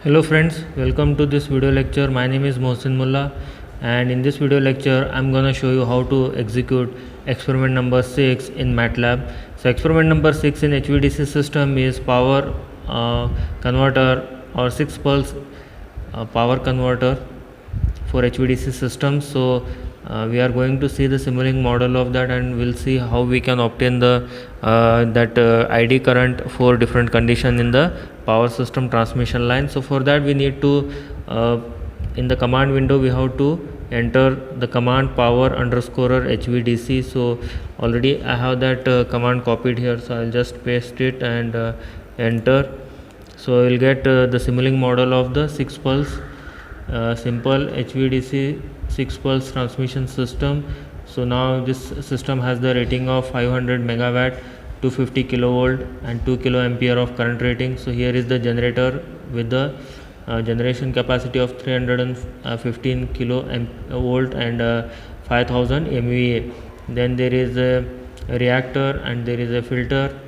Hello friends, welcome to this video lecture. My name is A Mulla, and in this video lecture I'm gonna show you how to execute experiment number 6 in MATLAB. So experiment number 6 in HVDC system is power converter or 6 pulse power converter for HVDC systems. So we are going to see the simulating model of that, and we'll see how we can obtain the ID current for different condition in the power system transmission line. So for that we need to in the command window we have to enter the command power underscore HVDC. So already I have that command copied here, so I'll just paste it and enter. So we'll get the simulating model of the 6 pulse simple HVDC 6 pulse transmission system. So now this system has the rating of 500 megawatt, 250 kilovolt and 2 kilo ampere of current rating. So here is the generator with the generation capacity of 315 kilo volt and 5000 MVA. Then there is a reactor and there is a filter.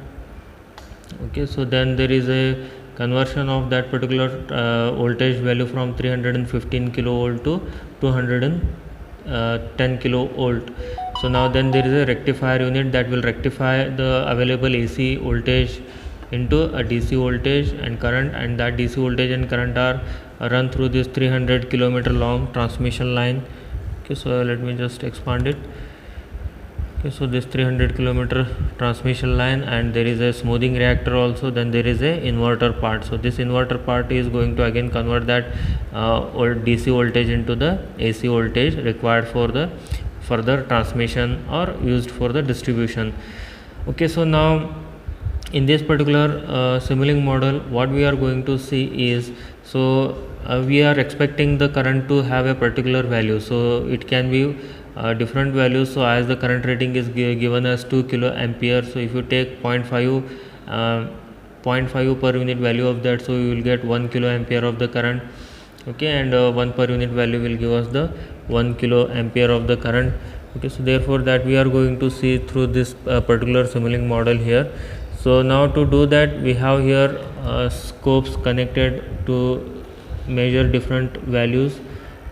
Okay, so then there is a conversion of that particular voltage value from 315 kilovolt to 210 kilovolt. So now then there is a rectifier unit that will rectify the available AC voltage into a DC voltage and current, and that DC voltage and current are run through this 300 kilometer long transmission line. Okay, so let me just expand it. Okay, so this 300 kilometer transmission line, and there is a smoothing reactor also. Then there is a inverter part. So this inverter part is going to again convert that DC voltage into the AC voltage required for the further transmission or used for the distribution. Okay, so now in this particular simulating model what we are going to see is, so we are expecting the current to have a particular value. So it can be different values. So as the current rating is given as 2 kilo ampere, so if you take 0.5 per unit value of that, so you will get 1 kilo ampere of the current. Okay, and 1 per unit value will give us the 1 kilo ampere of the current. Okay, so therefore that we are going to see through this particular simulating model here. So now to do that we have here scopes connected to measure different values.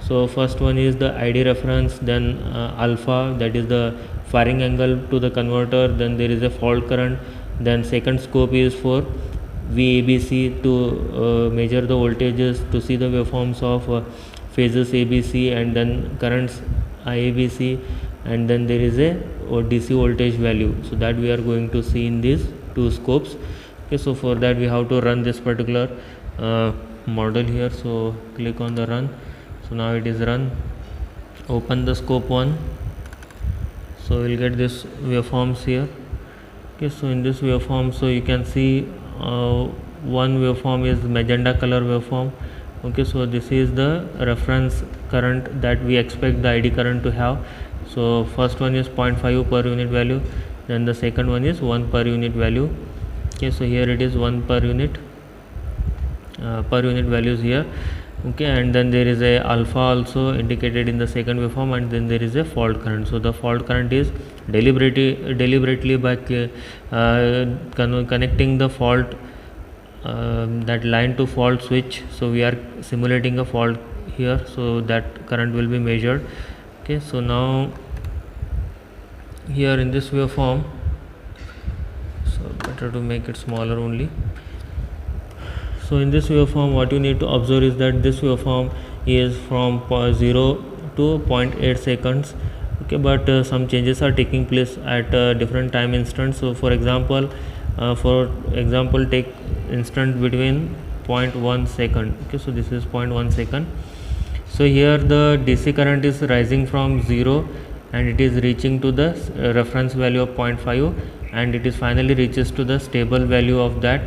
So first one is the ID reference, then alpha, that is the firing angle to the converter, then there is a fault current, then second scope is for VABC to measure the voltages, to see the waveforms of phases ABC, and then currents IABC, and then there is a DC voltage value. So that we are going to see in these two scopes. Okay, so for that we have to run this particular model here. So click on the run. So now it is run. Open the scope 1. So we'll get this waveforms here. Okay, so in this waveform, so you can see one waveform is magenta color waveform. Okay, so this is the reference current that we expect the ID current to have. So first one is 0.5 per unit value, then the second one is 1 per unit value. Okay, so here it is 1 per unit values here. Okay, and then there is a alpha also indicated in the second waveform, and then there is a fault current. So the fault current is deliberately by connecting the fault that line to fault switch. So we are simulating a fault here, so that current will be measured. Okay, so now here in this waveform, so better to make it smaller only. So in this waveform what you need to observe is that this waveform is from 0 to 0.8 seconds. Okay, but some changes are taking place at different time instants. So for example take instant between 0.1 second. Okay, so this is 0.1 second. So here the DC current is rising from 0 and it is reaching to the reference value of 0.5, and it is finally reaches to the stable value of that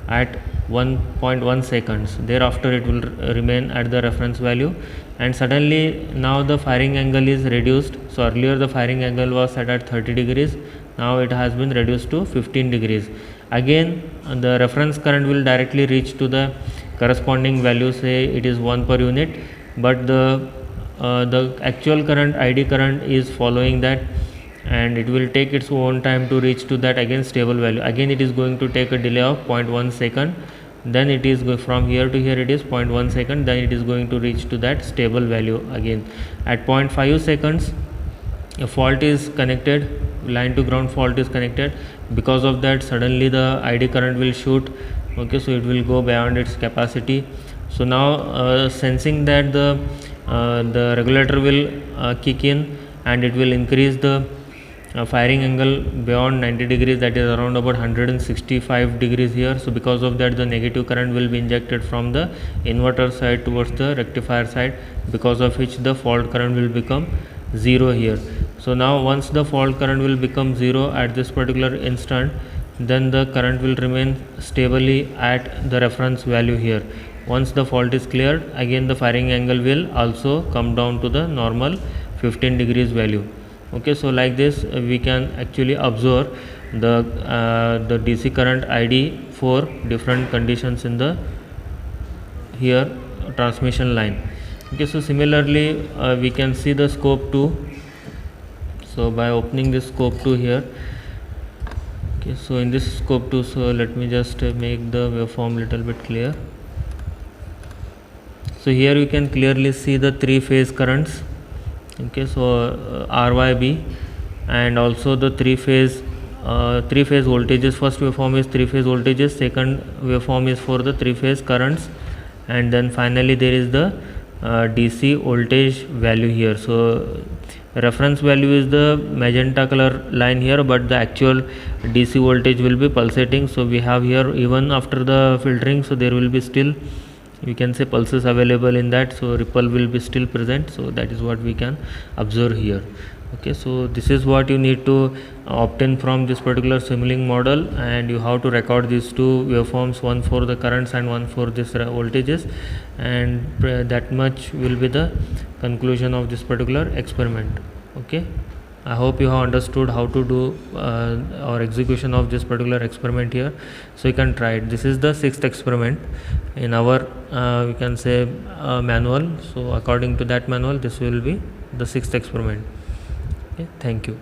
at 1.1 seconds. Thereafter it will remain at the reference value, and suddenly now the firing angle is reduced. So earlier the firing angle was set at 30 degrees, now it has been reduced to 15 degrees. Again the reference current will directly reach to the corresponding value, say it is 1 per unit, but the actual current ID current is following that, and it will take its own time to reach to that again stable value. Again it is going to take a delay of 0.1 second. then it is from here to here it is 0.1 second, then it is going to reach to that stable value again. At 0.5 seconds a fault is connected, line to ground fault is connected. Because of that suddenly the ID current will shoot. Okay, so it will go beyond its capacity. So now sensing that the regulator will kick in and it will increase the firing angle beyond 90 degrees, that is around about 165 degrees here. So because of that the negative current will be injected from the inverter side towards the rectifier side, because of which the fault current will become 0 here. So now once the fault current will become 0 at this particular instant, then the current will remain stably at the reference value here. Once the fault is cleared, again the firing angle will also come down to the normal 15 degrees value. Okay, so like this we can actually observe the DC current ID for different conditions in the here transmission line. Okay, so similarly we can see the scope 2. So by opening this scope 2 here, okay, so in this scope 2, so let me just make the waveform little bit clear. So here you can clearly see the 3 phase currents. Okay, so RYB, and also the 3 phase voltages. First waveform is 3 phase voltages, second waveform is for the 3 phase currents, and then finally there is the DC voltage value here. So reference value is the magenta color line here, but the actual DC voltage will be pulsating. So we have here, even after the filtering, so there will be still, we can say, pulses available in that, so ripple will be still present. So that is what we can observe here. Okay, so this is what you need to obtain from this particular Simulink model, and you have to record these two waveforms, one for the currents and one for this voltages, and that much will be the conclusion of this particular experiment. Okay, I hope you have understood how to do or execution of this particular experiment here. So you can try it. This is the 6th experiment in our we can say manual. So according to that manual, this will be the 6th experiment. Okay, thank you.